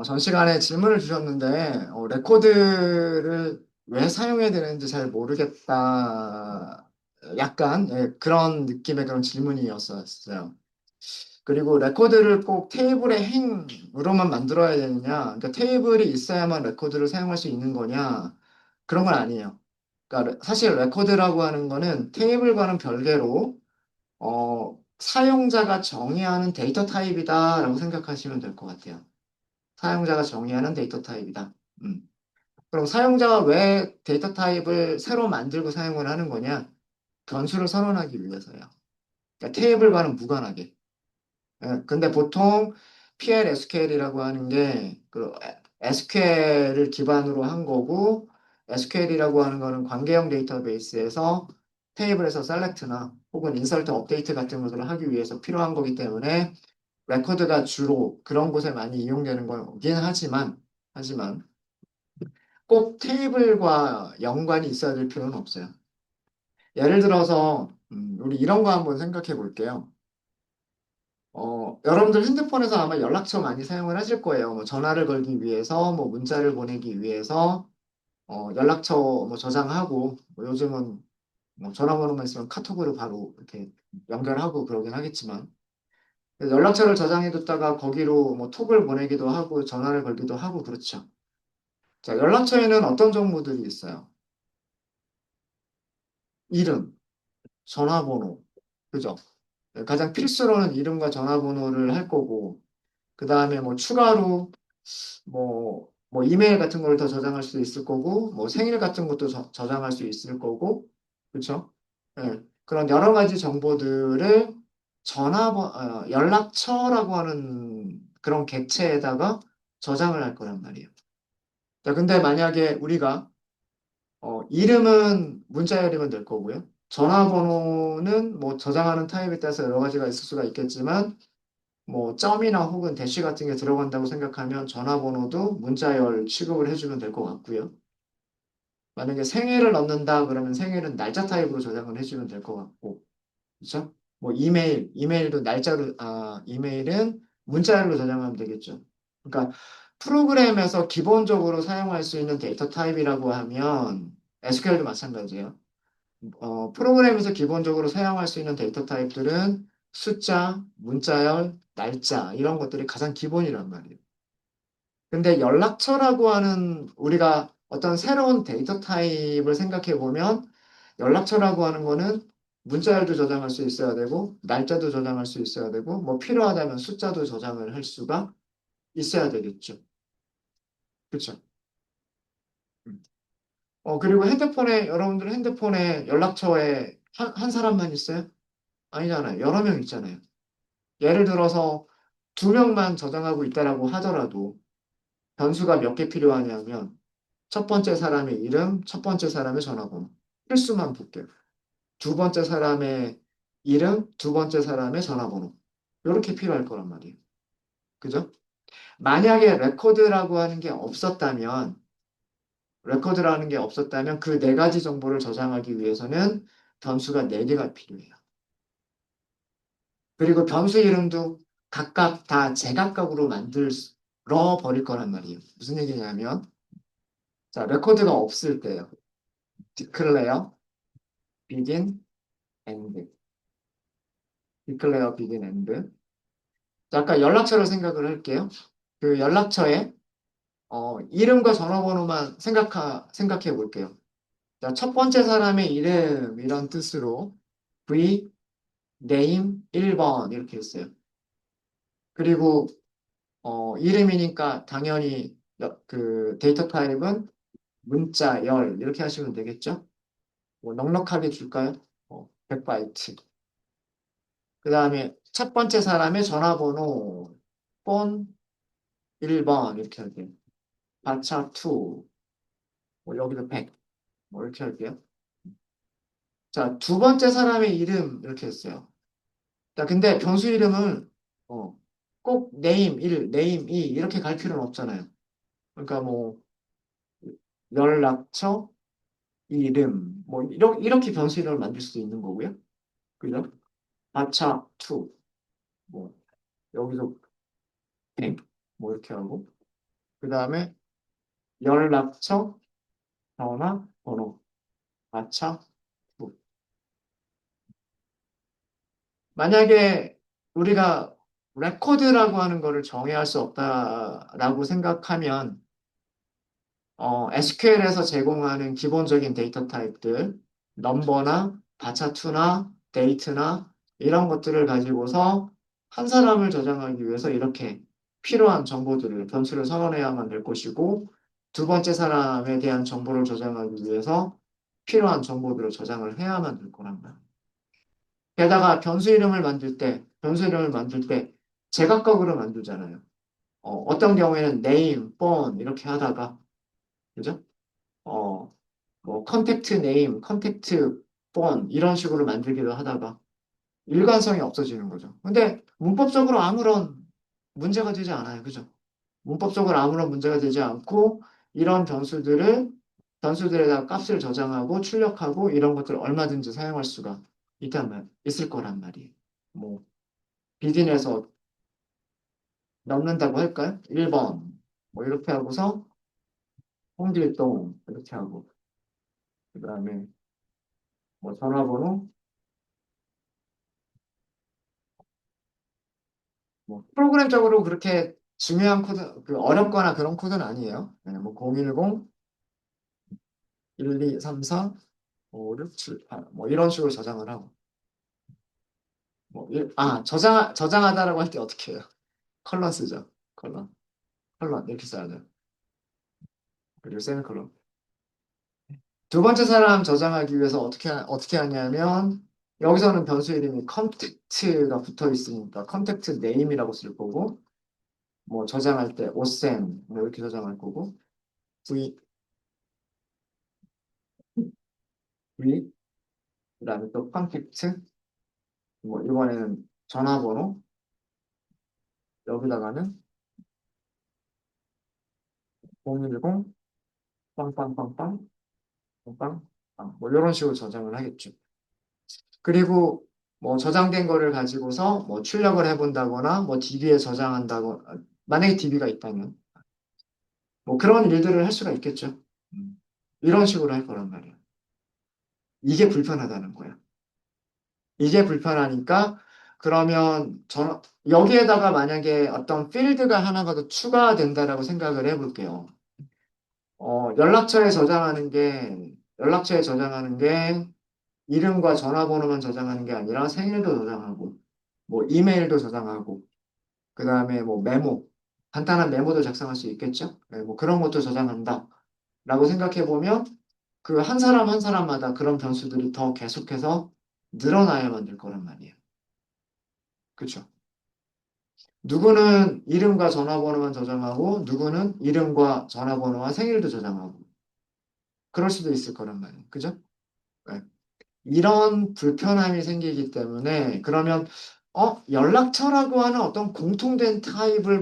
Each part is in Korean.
전 시간에 질문을 주셨는데, 레코드를 왜 사용해야 되는지 잘 모르겠다. 약간, 그런 느낌의 그런 질문이었어요. 그리고 레코드를 꼭 테이블의 행으로만 만들어야 되느냐, 그러니까 테이블이 있어야만 레코드를 사용할 수 있는 거냐, 그런 건 아니에요. 그러니까 사실 레코드라고 하는 거는 테이블과는 별개로, 사용자가 정의하는 데이터 타입이다라고 생각하시면 될 것 같아요. 사용자가 정의하는 데이터 타입이다. 음. 그럼 사용자가 왜 데이터 타입을 새로 만들고 사용을 하는 거냐? 변수를 선언하기 위해서요. 그러니까 테이블과는 무관하게. 근데 보통 PL/SQL이라고 하는 게그 SQL을 기반으로 한 거고 SQL이라고 하는 거는 관계형 데이터베이스에서 테이블에서 셀렉트나 혹은 인설트 업데이트 같은 것들을 하기 위해서 필요한 거기 때문에 레코드가 주로 그런 곳에 많이 이용되는 거긴 하지만 꼭 테이블과 연관이 있어야 될 필요는 없어요. 예를 들어서 우리 이런 거 한번 생각해 볼게요. 여러분들 핸드폰에서 아마 연락처 많이 사용을 하실 거예요. 뭐 전화를 걸기 위해서, 뭐 문자를 보내기 위해서, 연락처 뭐 저장하고, 뭐 요즘은 뭐 전화번호만 있으면 카톡으로 바로 이렇게 연결하고 그러긴 하겠지만, 연락처를 저장해뒀다가 거기로 뭐 톡을 보내기도 하고, 전화를 걸기도 하고, 그렇죠. 자, 연락처에는 어떤 정보들이 있어요? 이름, 전화번호, 그죠? 가장 필수로는 이름과 전화번호를 할 거고, 그 다음에 뭐 추가로 뭐 이메일 같은 걸 더 저장할 수 있을 거고, 뭐 생일 같은 것도 저장할 수 있을 거고, 그렇죠? 예, 그런 여러 가지 정보들을 연락처라고 하는 그런 객체에다가 저장을 할 거란 말이에요. 자, 근데 만약에 우리가 이름은 문자열이면 될 거고요. 전화번호는 뭐 저장하는 타입에 따라서 여러 가지가 있을 수가 있겠지만, 뭐 점이나 혹은 대시 같은 게 들어간다고 생각하면 전화번호도 문자열 취급을 해주면 될 것 같고요. 만약에 생일을 넣는다 그러면 생일은 날짜 타입으로 저장을 해주면 될 것 같고, 그렇죠? 뭐 이메일도 이메일은 문자열로 저장하면 되겠죠. 그러니까 프로그램에서 기본적으로 사용할 수 있는 데이터 타입이라고 하면 SQL도 마찬가지예요. 프로그램에서 기본적으로 사용할 수 있는 데이터 타입들은 숫자, 문자열, 날짜 이런 것들이 가장 기본이란 말이에요. 근데 연락처라고 하는 우리가 어떤 새로운 데이터 타입을 생각해 보면 연락처라고 하는 거는 문자열도 저장할 수 있어야 되고 날짜도 저장할 수 있어야 되고 뭐 필요하다면 숫자도 저장을 할 수가 있어야 되겠죠. 그렇죠? 음. 그리고 여러분들 핸드폰에 연락처에 한 사람만 있어요? 아니잖아요. 여러 명 있잖아요. 예를 들어서 두 명만 저장하고 있다라고 하더라도 변수가 몇 개 필요하냐면 첫 번째 사람의 이름, 첫 번째 사람의 전화번호. 필수만 볼게요. 두 번째 사람의 이름, 두 번째 사람의 전화번호. 이렇게 필요할 거란 말이에요. 그죠? 만약에 레코드라는 게 없었다면 그 네 가지 정보를 저장하기 위해서는 변수가 네 개가 필요해요. 그리고 변수 이름도 각각 다 제각각으로 만들어 버릴 거란 말이에요. 무슨 얘기냐면, 자, 레코드가 없을 때요. declare, begin, end. declare, begin, end. 자, 아까 연락처를 생각을 할게요. 그 연락처에 이름과 전화번호만 생각해 볼게요. 자, 첫 번째 사람의 이름 이런 뜻으로 V, name 1번 이렇게 했어요. 그리고 이름이니까 당연히 그 데이터 타입은 문자, 열 이렇게 하시면 되겠죠? 뭐 넉넉하게 줄까요? 100바이트. 그 다음에 첫 번째 사람의 전화번호 폰 1번 이렇게 할게요. 바차 2, 뭐 여기도 100, 뭐 이렇게 할게요. 자, 두 번째 사람의 이름 이렇게 했어요. 자, 근데 변수 이름을 어, 꼭 name 1, name 2 이렇게 갈 필요는 없잖아요. 그러니까 뭐 연락처, 이름, 뭐 이렇게 변수 이름을 만들 수도 있는 거고요. 그죠? 바차 2, 뭐 여기서 뱅, 뭐 이렇게 하고. 그 다음에 연락처, 전화, 번호, 아차, 부. 만약에 우리가 레코드라고 하는 거를 정의할 수 없다라고 생각하면 SQL에서 제공하는 기본적인 데이터 타입들, 넘버나 바차투나 데이트나 이런 것들을 가지고서 한 사람을 저장하기 위해서 이렇게 필요한 정보들을 변수를 선언해야만 될 것이고 두 번째 사람에 대한 정보를 저장하기 위해서 필요한 정보들을 저장을 해야만 될 거란 말이야. 게다가 변수 이름을 만들 때 제각각으로 만들잖아요. 어떤 경우에는 name, phone 이렇게 하다가 그죠? 어, 뭐 컨택트 네임, 컨택트 폰 이런 식으로 만들기도 하다가 일관성이 없어지는 거죠. 근데 문법적으로 아무런 문제가 되지 않아요. 그죠? 문법적으로 아무런 문제가 되지 않고 이런 변수들에다가 값을 저장하고 출력하고 이런 것들을 얼마든지 사용할 수가 있을 거란 말이에요. 뭐 비딘에서 넣는다고 할까요? 1번 뭐 이렇게 하고서 홍길동 이렇게 하고 그다음에 뭐 전화번호 뭐 프로그램적으로 그렇게 중요한 코드, 어렵거나 그런 코드는 아니에요. 네, 뭐 010, 1, 2, 3, 4, 5, 6, 7, 8, 뭐 이런 식으로 저장을 하고. 저장하다라고 할 때 어떻게 해요? 컬러 쓰죠. 컬러 이렇게 써야 돼요. 그리고 세미컬론. 두 번째 사람 저장하기 위해서 어떻게 하냐면 여기서는 변수 이름이 컨택트가 붙어 있으니까 컨택트 네임이라고 쓸 거고 뭐 저장할 때 오셈 뭐 이렇게 저장할 거고 v v 그다음에 또 컨택트 뭐 이번에는 전화번호 여기다가는 010 빵빵빵빵 빵빵 뭐 이런 식으로 저장을 하겠죠. 그리고 뭐 저장된 거를 가지고서 뭐 출력을 해본다거나 뭐 DB에 저장한다고 만약에 DB가 있다면 뭐 그런 일들을 할 수가 있겠죠. 음. 이런 식으로 할 거란 말이야. 이게 불편하다는 거야. 이게 불편하니까 그러면 여기에다가 만약에 어떤 필드가 하나가 더 추가된다라고 생각을 해볼게요. 연락처에 저장하는 게 이름과 전화번호만 저장하는 게 아니라 생일도 저장하고, 뭐 이메일도 저장하고, 그 다음에 뭐 간단한 메모도 작성할 수 있겠죠? 네, 뭐 그런 것도 저장한다. 라고 생각해 보면 그 한 사람 한 사람마다 그런 변수들이 더 계속해서 늘어나야만 될 거란 말이에요. 그쵸? 누구는 이름과 전화번호만 저장하고, 누구는 이름과 전화번호와 생일도 저장하고, 그럴 수도 있을 거란 말이에요. 그죠? 네. 이런 불편함이 생기기 때문에 그러면 연락처라고 하는 어떤 공통된 타입을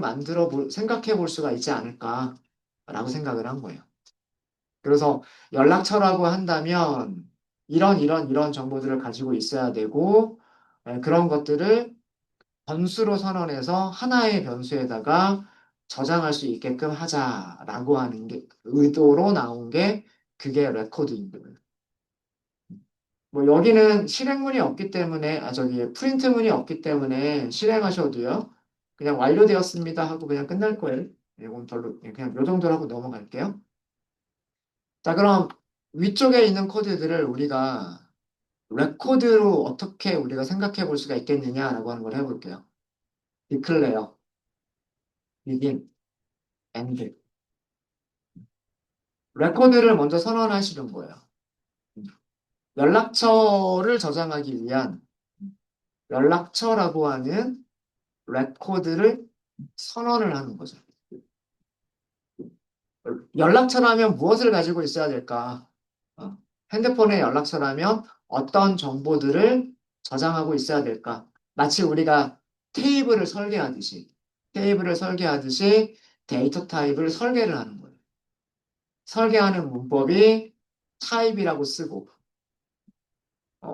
생각해 볼 수가 있지 않을까라고 생각을 한 거예요. 그래서 연락처라고 한다면 이런 정보들을 가지고 있어야 되고 그런 것들을 변수로 선언해서 하나의 변수에다가 저장할 수 있게끔 하자라고 하는 게 의도로 나온 게 그게 레코드인 거예요. 뭐 여기는 실행문이 없기 때문에 저기 프린트문이 없기 때문에 실행하셔도요. 그냥 완료되었습니다 하고 그냥 끝날 거예요. 이건 별로 그냥 요 정도로 하고 넘어갈게요. 자, 그럼 위쪽에 있는 코드들을 우리가 레코드로 어떻게 우리가 생각해 볼 수가 있겠느냐라고 하는 걸 해볼게요. declare, begin, end. 레코드를 먼저 선언하시는 거예요. 연락처를 저장하기 위한 연락처라고 하는 레코드를 선언을 하는 거죠. 연락처라면 무엇을 가지고 있어야 될까? 어, 핸드폰의 연락처라면 어떤 정보들을 저장하고 있어야 될까? 마치 우리가 테이블을 설계하듯이 데이터 타입을 설계를 하는 거예요. 설계하는 문법이 타입이라고 쓰고,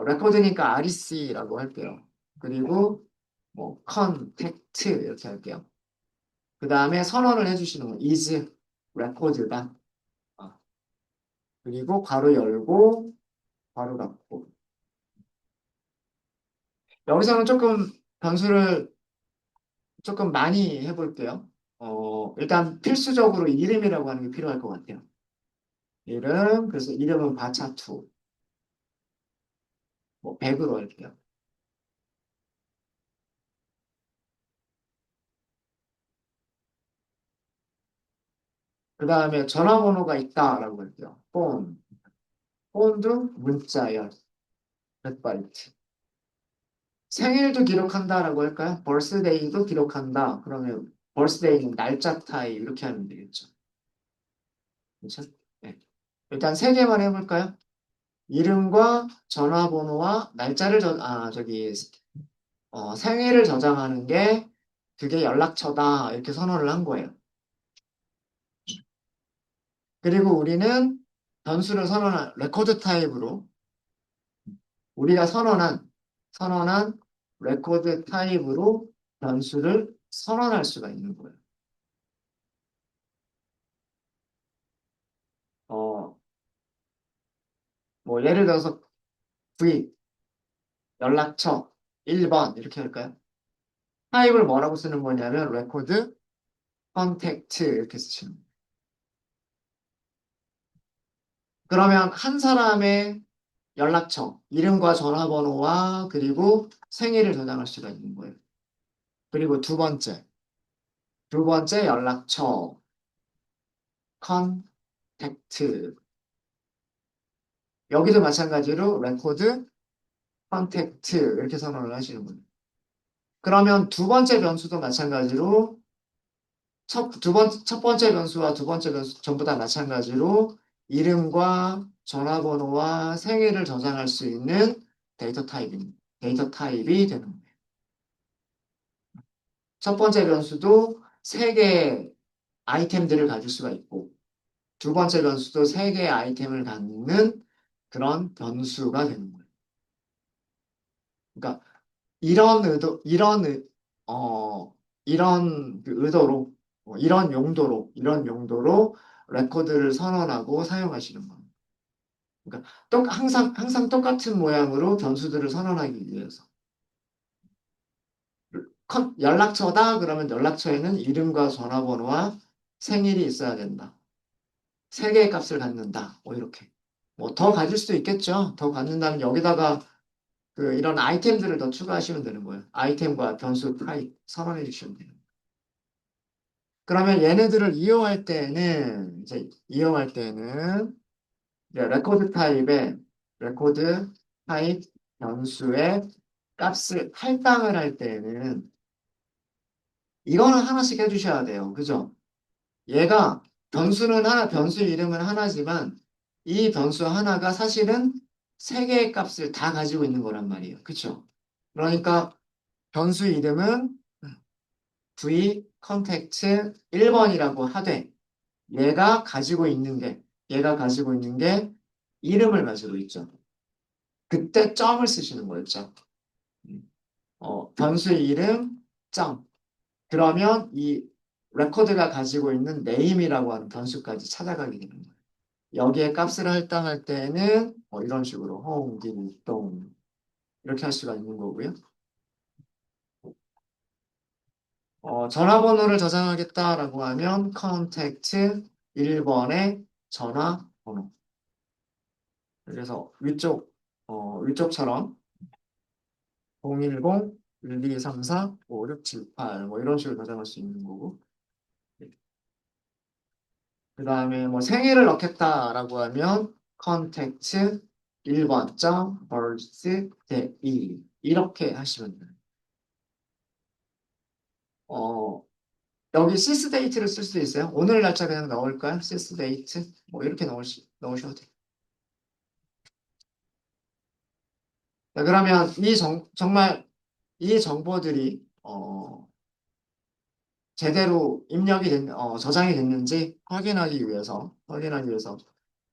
레코드니까 REC라고 할게요. 그리고 뭐 컨택트 이렇게 할게요. 그 다음에 선언을 해주시는 거 is record다. 아, 그리고 괄호 열고 괄호 닫고. 여기서는 조금 변수를 조금 많이 해볼게요. 일단 필수적으로 이름이라고 하는 게 필요할 것 같아요. 이름, 그래서 이름은 바차투, 뭐 100으로 할게요. 그 다음에 전화번호가 있다라고 할게요. 폰도 문자열, 100바이트. 생일도 기록한다라고 할까요? birthday도 기록한다. 그러면 birthday는 날짜 타입 이렇게 하면 되겠죠. 그렇죠? 네. 일단 세 개만 해볼까요? 이름과 전화번호와 날짜를 생일을 저장하는 게 그게 연락처다 이렇게 선언을 한 거예요. 그리고 우리는 변수를 선언한 레코드 타입으로 우리가 선언한 레코드 타입으로 변수를 선언할 수가 있는 거예요. 어, 뭐 예를 들어서 V 연락처 1번 이렇게 할까요? 타입을 뭐라고 쓰는 거냐면 레코드 컨택트 이렇게 쓰시는 거예요. 그러면 한 사람의 연락처, 이름과 전화번호와 그리고 생일을 저장할 수가 있는 거예요. 그리고 두 번째 연락처, 컨택트. 여기도 마찬가지로 레코드, 컨택트 이렇게 선언을 하시는 거예요. 그러면 두 번째 변수도 마찬가지로 첫 번째 변수와 두 번째 변수 전부 다 마찬가지로 이름과 전화번호와 생일을 저장할 수 있는 데이터 타입이 되는 거예요. 첫 번째 변수도 세 개의 아이템들을 가질 수가 있고, 두 번째 변수도 세 개의 아이템을 갖는 그런 변수가 되는 거예요. 그러니까 이런 의도, 이런 그 의도로, 이런 용도로 레코드를 선언하고 사용하시는 겁니다. 그러니까 항상 똑같은 모양으로 변수들을 선언하기 위해서. 연락처다 그러면 연락처에는 이름과 전화번호와 생일이 있어야 된다. 세 개의 값을 갖는다. 뭐 이렇게. 뭐 더 가질 수도 있겠죠. 더 갖는다면 여기다가 이런 아이템들을 더 추가하시면 되는 거예요. 아이템과 변수 타입 선언해 주시면 돼요. 그러면 얘네들을 이용할 때는 이제 레코드 타입 변수의 값을 할당을 할 때는 이거는 하나씩 해주셔야 돼요. 그죠? 얘가 변수 이름은 하나지만 이 변수 하나가 사실은 세 개의 값을 다 가지고 있는 거란 말이에요. 그쵸? 그러니까 변수 이름은 v 컨택트 1번이라고 하되 얘가 가지고 있는 게 이름을 가지고 있죠. 그때 점을 쓰시는 거예요. 점. 변수의 이름 점. 그러면 이 레코드가 가지고 있는 네임이라고 하는 변수까지 찾아가게 되는 거예요. 여기에 값을 할당할 때는 이런 식으로 홍길동 이렇게 할 수가 있는 거고요. 전화번호를 저장하겠다라고 하면 컨택트 1번의 전화번호. 그래서 위쪽처럼 010 1234 5678 뭐 이런 식으로 저장할 수 있는 거고. 그 다음에 뭐 생일을 넣겠다라고 하면 컨택트 1번 점 birthday 이렇게 하시면 돼요. 어, 여기 sys date를 쓸 수도 있어요. 오늘 날짜 그냥 넣을까요? sys date 뭐 이렇게 넣으셔도 돼요. 자, 그러면 정말 이 정보들이 제대로 저장이 됐는지 확인하기 위해서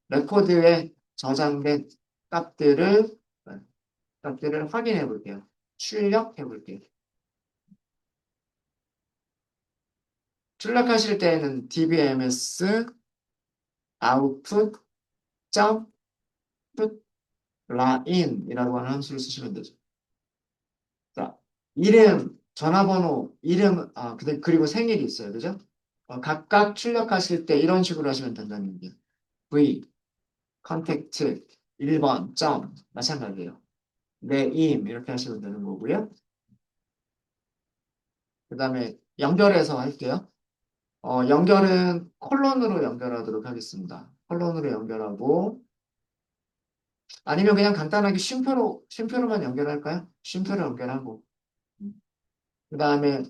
레코드에 저장된 값들을 값들을 확인해 볼게요. 출력해 볼게요. 출력하실 때는 dbms output 점 put line이라고 하는 함수를 쓰시면 되죠. 자, 이름, 전화번호, 이름, 그리고 생일이 있어요. 그죠? 각각 출력하실 때 이런 식으로 하시면 된다는 얘기예요. V, 컨택트, 1번, 점, 마찬가지예요. 내 임, 이렇게 하시면 되는 거고요. 그 다음에 연결해서 할게요. 연결은 콜론으로 연결하도록 하겠습니다. 콜론으로 연결하고, 아니면 그냥 간단하게 쉼표로만 연결할까요? 쉼표로 연결하고. 그 다음에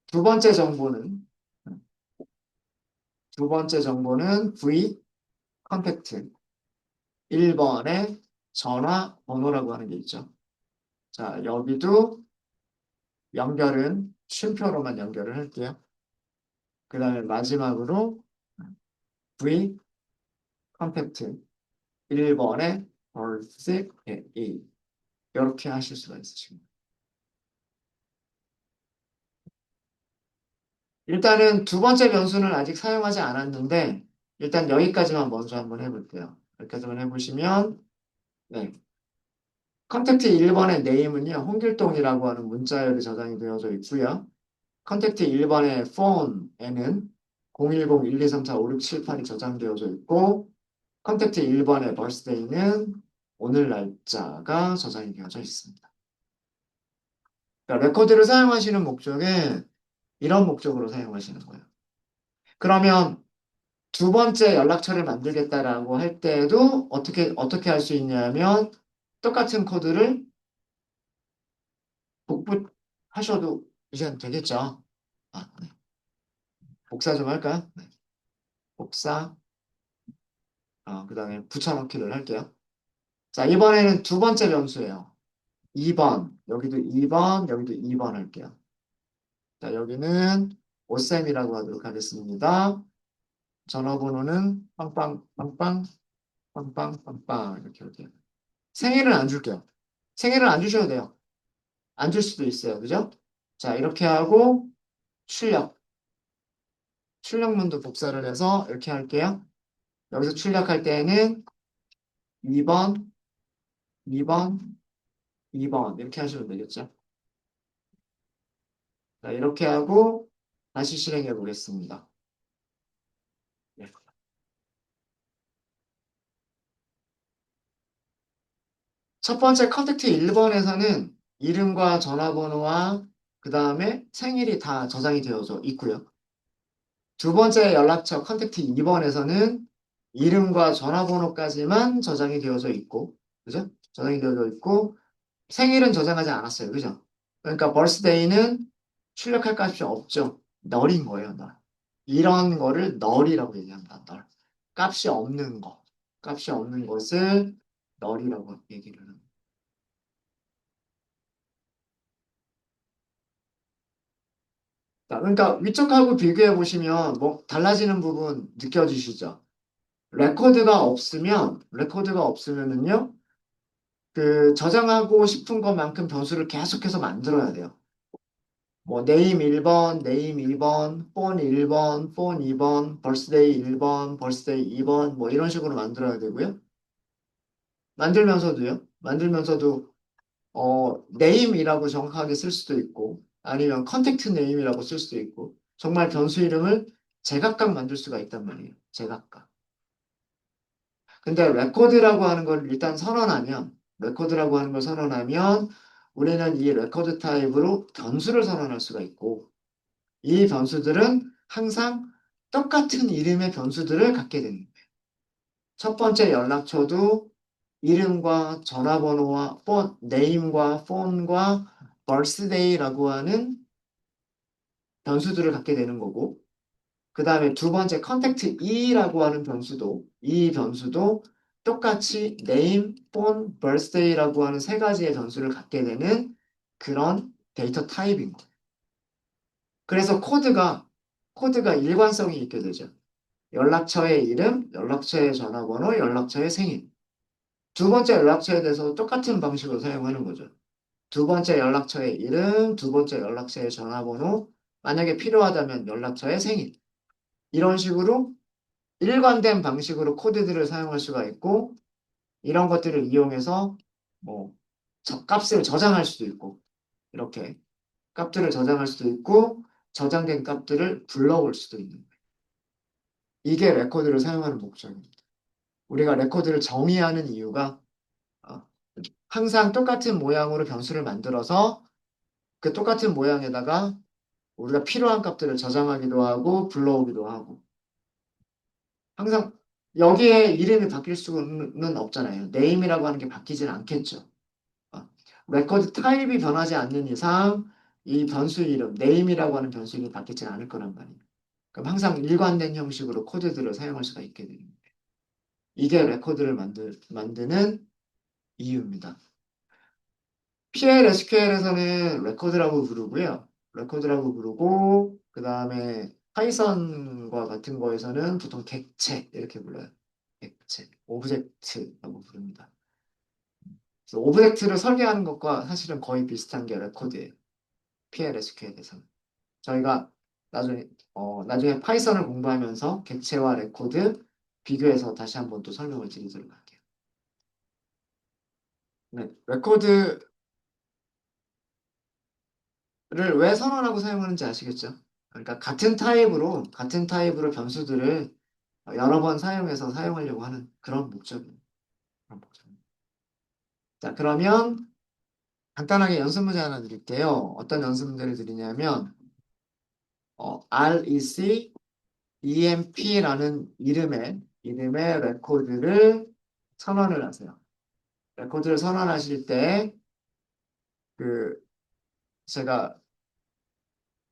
두 번째 정보는, V, 컨택트. 1번에 전화번호라고 하는 게 있죠. 자, 여기도 연결은 쉼표로만 연결을 할게요. 그 다음에 마지막으로 V, 컨택트. 1번에 birthday 이렇게 하실 수가 있으십니다. 일단은 두 번째 변수는 아직 사용하지 않았는데 일단 여기까지만 먼저 한번 해볼게요. 여기까지만 해보시면 네. 컨택트 1번의 네임은요. 홍길동이라고 하는 문자열이 저장이 되어져 있고요. 컨택트 1번의 phone에는 010-1234-5678이 저장되어져 있고 컨택트 1번의 birthday는 오늘 날짜가 저장이 되어져 있습니다. 그러니까 레코드를 사용하시는 목적에 이런 목적으로 사용하시는 거예요. 그러면 두 번째 연락처를 만들겠다라고 할 때도 어떻게 할 수 있냐면 똑같은 코드를 복붙하셔도 이제 되겠죠. 네. 복사 좀 할까요? 네. 복사, 그 다음에 붙여넣기를 할게요. 자, 이번에는 두 번째 변수예요. 2번, 여기도 2번, 여기도 2번 할게요. 자, 여기는 오쌤이라고 하도록 하겠습니다. 전화번호는 빵빵, 빵빵, 빵빵, 빵빵 이렇게 할게요. 생일은 안 줄게요. 생일은 안 주셔도 돼요. 안 줄 수도 있어요. 그죠? 자, 이렇게 하고 출력문도 복사를 해서 이렇게 할게요. 여기서 출력할 때는 2번, 2번, 2번 이렇게 하시면 되겠죠. 자, 이렇게 하고 다시 실행해 보겠습니다. 네. 첫 번째 컨택트 1번에서는 이름과 전화번호와 그 다음에 생일이 다 저장이 되어져 있고요. 두 번째 연락처 컨택트 2번에서는 이름과 전화번호까지만 저장이 되어져 있고, 그죠? 저장이 되어져 있고, 생일은 저장하지 않았어요. 그죠? 그러니까 birthday는 출력할 값이 없죠. 널인 거예요, 널. 이런 거를 널이라고 얘기합니다. 널. 값이 없는 거. 값이 없는 것을 널이라고 얘기를 합니다. 자, 그러니까 위쪽하고 비교해 보시면 뭐 달라지는 부분 느껴지시죠? 레코드가 없으면은요, 그 저장하고 싶은 것만큼 변수를 계속해서 만들어야 돼요. 뭐 네임 1번, 네임 2번, 폰 1번, 폰 2번, 벌스데이 1번, 벌스데이 2번 뭐 이런 식으로 만들어야 되고요. 만들면서도 네임이라고 정확하게 쓸 수도 있고 아니면 컨택트 네임이라고 쓸 수도 있고 정말 변수 이름을 제각각 만들 수가 있단 말이에요. 제각각. 근데 레코드라고 하는 걸 선언하면 우리는 이 레코드 타입으로 변수를 선언할 수가 있고 이 변수들은 항상 똑같은 이름의 변수들을 갖게 됩니다. 첫 번째 연락처도 이름과 전화번호와 네임과 폰과 birthday라고 하는 변수들을 갖게 되는 거고 그 다음에 두 번째 컨택트 E라고 하는 이 변수도 똑같이 name, phone, birthday라고 하는 세 가지의 변수를 갖게 되는 그런 데이터 타입인 거예요. 그래서 코드가 일관성이 있게 되죠. 연락처의 이름, 연락처의 전화번호, 연락처의 생일. 두 번째 연락처에 대해서 똑같은 방식으로 사용하는 거죠. 두 번째 연락처의 이름, 두 번째 연락처의 전화번호, 만약에 필요하다면 연락처에 생일. 이런 식으로 일관된 방식으로 코드들을 사용할 수가 있고, 이런 것들을 이용해서 뭐 값을 저장할 수도 있고, 이렇게 값들을 저장할 수도 있고, 저장된 값들을 불러올 수도 있는 거예요. 이게 레코드를 사용하는 목적입니다. 우리가 레코드를 정의하는 이유가 어, 항상 똑같은 모양으로 변수를 만들어서 그 똑같은 모양에다가 우리가 필요한 값들을 저장하기도 하고 불러오기도 하고 항상 여기에 이름이 바뀔 수는 없잖아요. 네임이라고 하는 게 바뀌진 않겠죠. 어, 레코드 타입이 변하지 않는 이상 이 변수 이름, 네임이라고 하는 변수 이름이 바뀌지 않을 거란 말이에요. 그럼 항상 일관된 형식으로 코드들을 사용할 수가 있게 됩니다. 이게 레코드를 만드는 이유입니다. PLSQL에서는 레코드라고 부르고요. 레코드라고 부르고 그 다음에 파이썬과 같은 거에서는 보통 객체 이렇게 불러요. 객체, 오브젝트라고 부릅니다. 그래서 오브젝트를 설계하는 것과 사실은 거의 비슷한 게 레코드예요. PLSQL에서는. 저희가 나중에 파이썬을 공부하면서 객체와 레코드 비교해서 다시 한번 또 설명을 드리도록 할게요. 네, 레코드를 왜 선언하고 사용하는지 아시겠죠? 그러니까 같은 타입으로 변수들을 여러 번 사용해서 사용하려고 하는 그런 목적이에요. 그런 목적입니다. 자, 그러면 간단하게 연습 문제 하나 드릴게요. 어떤 연습 문제를 드리냐면 REC EMP라는 이름의 레코드를 선언을 하세요. 레코드를 선언하실 때 그 제가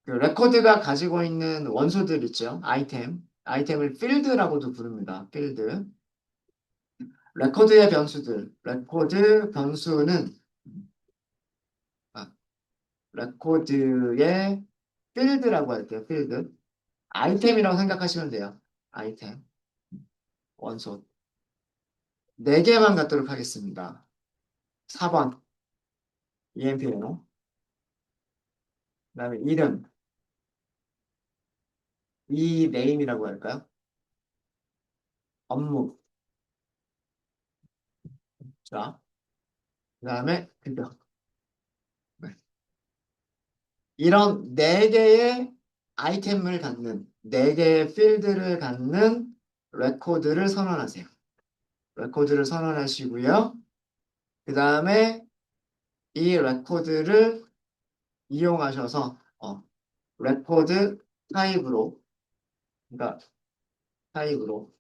그 레코드가 가지고 있는 원소들 있죠. 아이템을 필드라고도 부릅니다. 필드. 레코드 변수는 아, 레코드의 필드라고 할게요. 필드. 아이템이라고 생각하시면 돼요. 아이템, 원소. 네 개만 갖도록 하겠습니다. 4번, EMP로. 그다음에 이름, 이 네임이라고 할까요? 업무. 자, 그다음에 급여. 네. 이런 네 개의 아이템을 갖는, 네 개의 필드를 갖는 레코드를 선언하세요. 레코드를 선언하시고요. 그 다음에 이 레코드를 이용하셔서 레코드 타입으로, 그러니까 타입으로,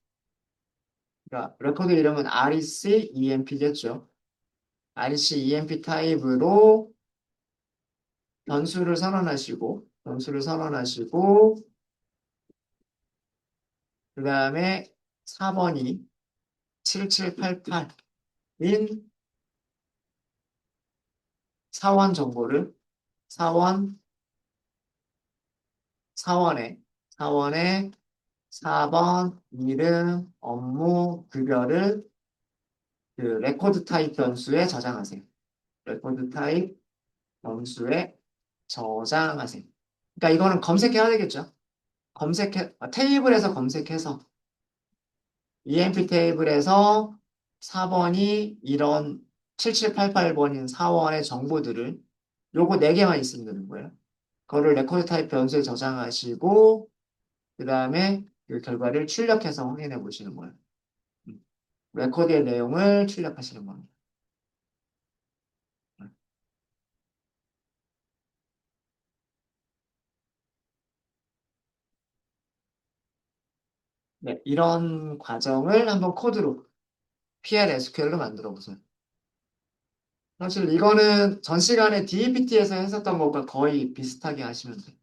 그러니까 레코드 이름은 REC EMP겠죠. REC EMP 타입으로 변수를 선언하시고, 그 다음에 4번이 7788인 사원 정보를 사원 사원에 사원에 4번 이름 업무 급여를 그 레코드 타입 변수에 저장하세요. 레코드 타입 변수에 저장하세요. 그러니까 이거는 검색해야 되겠죠. 테이블에서 검색해서 EMP 테이블에서 4번이 이런 7788번인 사원의 정보들을 요거 4개만 있으면 되는 거예요. 그거를 레코드 타입 변수에 저장하시고 그 다음에 그 결과를 출력해서 확인해 보시는 거예요. 음. 레코드의 내용을 출력하시는 겁니다. 네, 이런 과정을 한번 코드로 PLSQL로 만들어 보세요. 사실 이거는 전 시간에 DEPT에서 했었던 것과 거의 비슷하게 하시면 돼요.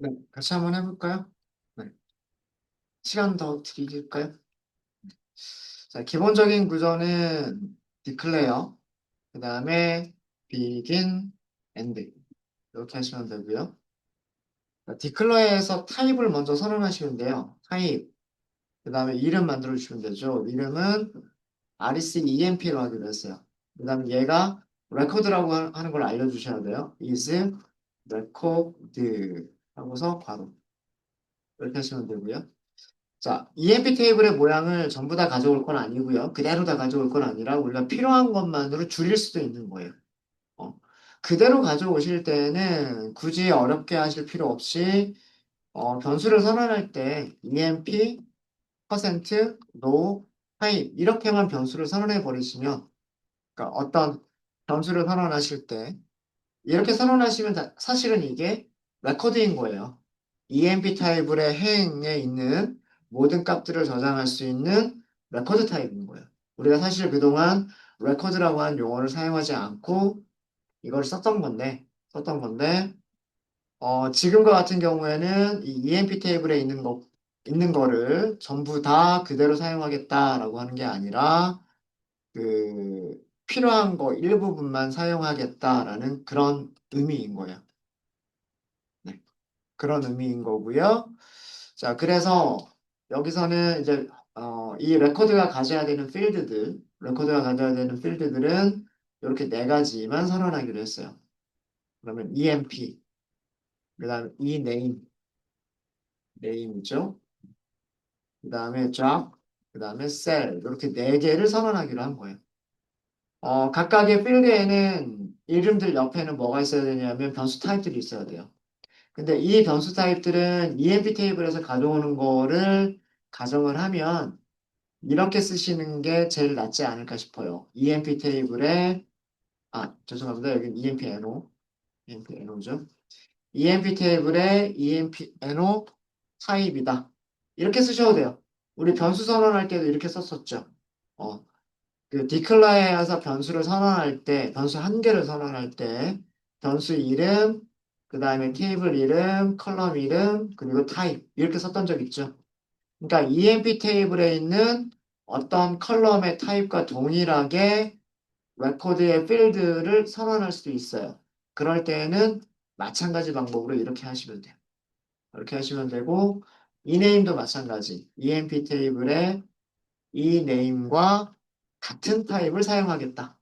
네, 같이 한번 해볼까요? 네, 시간 더 드릴까요? 자, 기본적인 구조는 declare, 그 다음에 begin, end 이렇게 하시면 되고요. declare에서 타입을 먼저 선언하시면 돼요. 타입, 그 다음에 이름 만들어 주시면 되죠. 이름은 RECEMP로 하기로 했어요. 그 다음에 얘가 record라고 하는 걸 알려주셔야 돼요. is record 하고서 괄호 이렇게 하시면 되고요. 자, EMP 테이블의 모양을 전부 다 가져올 건 아니고요. 그대로 다 가져올 건 아니라 우리가 필요한 것만으로 줄일 수도 있는 거예요. 어. 그대로 가져오실 때는 굳이 어렵게 하실 필요 없이 변수를 선언할 때 EMP, no, type 이렇게만 변수를 선언해 버리시면 그러니까 어떤 변수를 선언하실 때 이렇게 선언하시면 사실은 이게 레코드인 거예요. EMP 타입의 행에 있는 모든 값들을 저장할 수 있는 레코드 타입인 거예요. 우리가 사실 그동안 레코드라고 하는 용어를 사용하지 않고 이걸 썼던 건데, 지금과 같은 경우에는 이 EMP 테이블에 있는 거를 전부 다 그대로 사용하겠다라고 하는 게 아니라, 필요한 거 일부분만 사용하겠다라는 그런 의미인 거예요. 네. 그런 의미인 거고요. 자, 그래서 여기서는 이제, 이 레코드가 가져야 되는 필드들은 이렇게 네 가지만 선언하기로 했어요. 그러면 EMP, 그 다음에 네임이죠. 그 다음에 job, 그 다음에 cell, 이렇게 네 개를 선언하기로 한 거예요. 각각의 필드에는 이름들 옆에는 뭐가 있어야 되냐면 변수 타입들이 있어야 돼요. 근데 이 변수 타입들은 EMP 테이블에서 가져오는 거를 가정을 하면 이렇게 쓰시는 게 제일 낫지 않을까 싶어요. EMP 테이블에, 죄송합니다. 여기 EMP NO, EMP NO죠. EMP 테이블에 EMP NO 타입이다. 이렇게 쓰셔도 돼요. 우리 변수 선언할 때도 이렇게 썼었죠. 어, declare에서 변수를 선언할 때, 변수 한 개를 선언할 때, 변수 이름, 그 다음에 테이블 이름, 컬럼 이름, 그리고 타입 이렇게 썼던 적 있죠. 그러니까 EMP 테이블에 있는 어떤 컬럼의 타입과 동일하게 레코드의 필드를 선언할 수도 있어요. 그럴 때에는 마찬가지 방법으로 이렇게 하시면 돼요. 이렇게 하시면 되고, 이네임도 마찬가지. EMP 테이블에 이 네임과 같은 타입을 사용하겠다.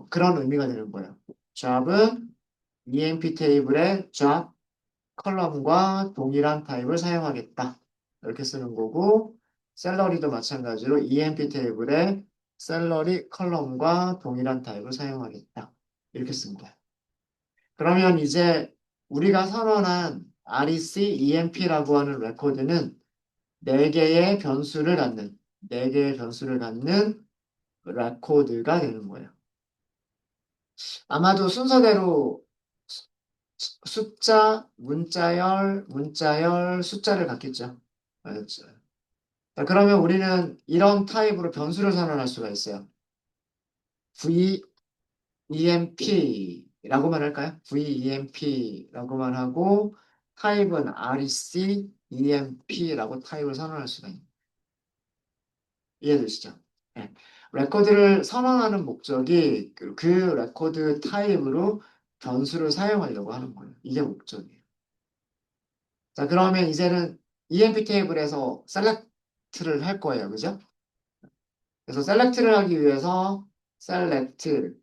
그런 의미가 되는 거예요. job은 EMP 테이블의 job 컬럼과 동일한 타입을 사용하겠다. 이렇게 쓰는 거고, 셀러리도 마찬가지로 EMP 테이블의 셀러리 컬럼과 동일한 타입을 사용하겠다. 이렇게 쓰는 거예요. 그러면 이제 우리가 선언한 REC EMP라고 하는 레코드는 4개의 변수를 갖는 레코드가 되는 거예요. 아마도 순서대로 숫자, 문자열, 숫자를 갖겠죠. 맞죠? 자, 그러면 우리는 이런 타입으로 변수를 선언할 수가 있어요. VEMP라고만 할까요? VEMP라고만 하고 타입은 REC EMP라고 타입을 선언할 수가 있는. 이해되시죠? 네. 레코드를 선언하는 목적이 그 레코드 타입으로 변수를 사용하려고 하는 거예요. 이게 목적이에요. 자, 그러면 이제는 EMP 테이블에서 셀렉트를 할 거예요. 그죠? 그래서 셀렉트를 하기 위해서 셀렉트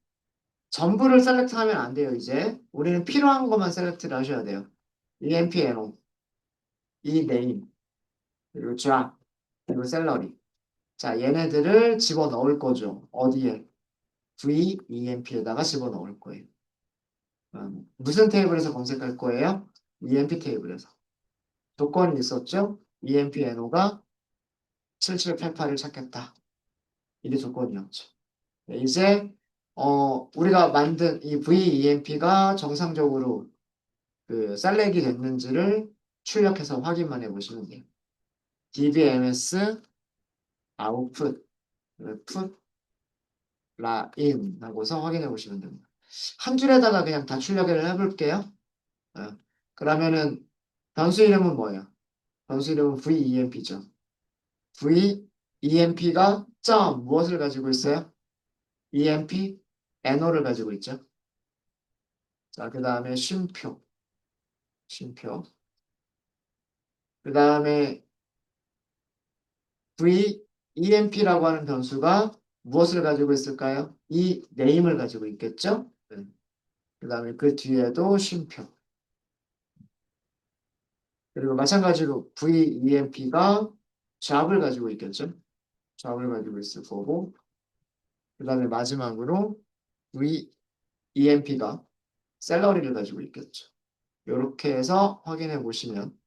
전부를 셀렉트하면 안 돼요. 이제 우리는 필요한 것만 셀렉트를 하셔야 돼요. EMP NO, 이 네임, 그리고 job, 그리고 셀러리. 자, 얘네들을 집어넣을 거죠. 어디에? VEMP에다가 집어넣을 거예요. 무슨 테이블에서 검색할 거예요? EMP 테이블에서. 조건이 있었죠? EMP NO가 7788을 찾겠다. 이게 조건이었죠. 네, 이제 우리가 만든 이 VEMP가 정상적으로 셀렉이 됐는지를 출력해서 확인만 해보시면 돼요. dbms output put line 하고서 확인해 보시면 됩니다. 한 줄에다가 그냥 다 출력을 해볼게요. 그러면은 변수 이름은 뭐예요? 변수 이름은 VEMP죠. VEMP가 점 무엇을 가지고 있어요? EMP, NO를 가지고 있죠. 자, 그 다음에 쉼표. 그 다음에 VEMP라고 하는 변수가 무엇을 가지고 있을까요? 이 네임을 가지고 있겠죠? 네. 그 다음에 그 뒤에도 쉼표. 그리고 마찬가지로 VEMP가 잡을 가지고 있겠죠? 잡을 가지고 있을 거고. 그 다음에 마지막으로 VEMP가 샐러리를 가지고 있겠죠. 이렇게 해서 확인해 보시면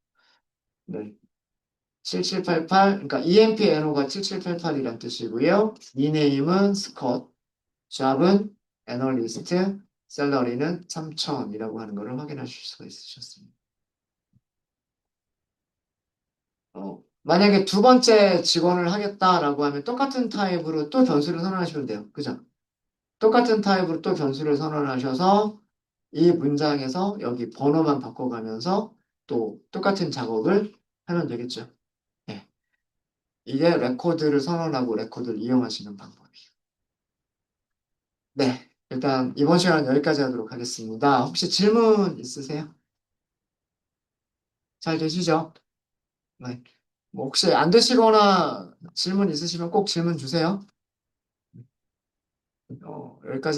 네. 7788, 그러니까 EMP NO가 7788이란 뜻이고요. 이네임은 스컷, 잡은 애널리스트, 샐러리는 3,000이라고 하는 것을 확인하실 수가 있으셨습니다. 만약에 두 번째 직원을 하겠다라고 하면 똑같은 타입으로 또 변수를 선언하시면 돼요. 그죠? 똑같은 타입으로 또 변수를 선언하셔서 이 문장에서 여기 번호만 바꿔가면서 또 똑같은 작업을 하면 되겠죠. 네. 이게 레코드를 선언하고 레코드를 이용하시는 방법이에요. 네. 일단 이번 시간은 여기까지 하도록 하겠습니다. 혹시 질문 있으세요? 잘 되시죠? 네. 뭐 혹시 안 되시거나 질문 있으시면 꼭 질문 주세요. 여기까지